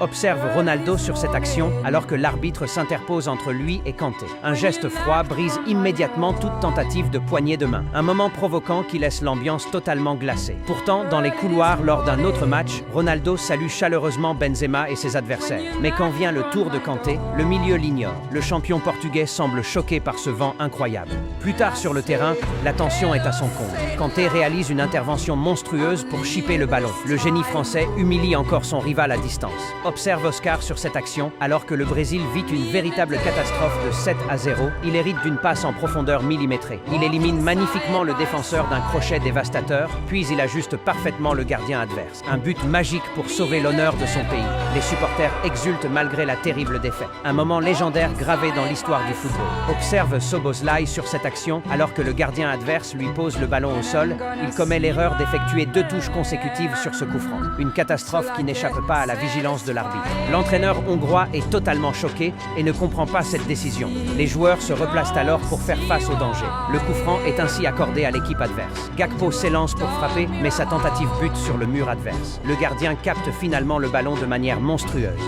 Observe Ronaldo sur cette action alors que l'arbitre s'interpose entre lui et Kanté. Un geste froid brise immédiatement toute tentative de poignée de main. Un moment provoquant qui laisse l'ambiance totalement glacée. Pourtant, dans les couloirs lors d'un autre match, Ronaldo salue chaleureusement Benzema et ses adversaires. Mais quand vient le tour de Kanté, le milieu l'ignore. Le champion portugais semble choqué par ce vent incroyable. Plus tard sur le terrain, la tension est à son comble. Kanté réalise une intervention monstrueuse pour chipper le ballon. Le génie français humilie encore son rival à distance. Observe Oscar sur cette action, alors que le Brésil vit une véritable catastrophe de 7-0, il hérite d'une passe en profondeur millimétrée. Il élimine magnifiquement le défenseur d'un crochet dévastateur, puis il ajuste parfaitement le gardien adverse. Un but magique pour sauver l'honneur de son pays. Les supporters exultent malgré la terrible défaite. Un moment légendaire gravé dans l'histoire du football. Observe Szoboszlai sur cette action, alors que le gardien adverse lui pose le ballon au sol, il commet l'erreur d'effectuer 2 touches consécutives sur ce coup franc. Une catastrophe qui n'échappe pas à la vigilance de l'arbitre. L'entraîneur hongrois est totalement choqué et ne comprend pas cette décision. Les joueurs se replacent alors pour faire face au danger. Le coup franc est ainsi accordé à l'équipe adverse. Gakpo s'élance pour frapper, mais sa tentative bute sur le mur adverse. Le gardien capte finalement le ballon de manière monstrueuse.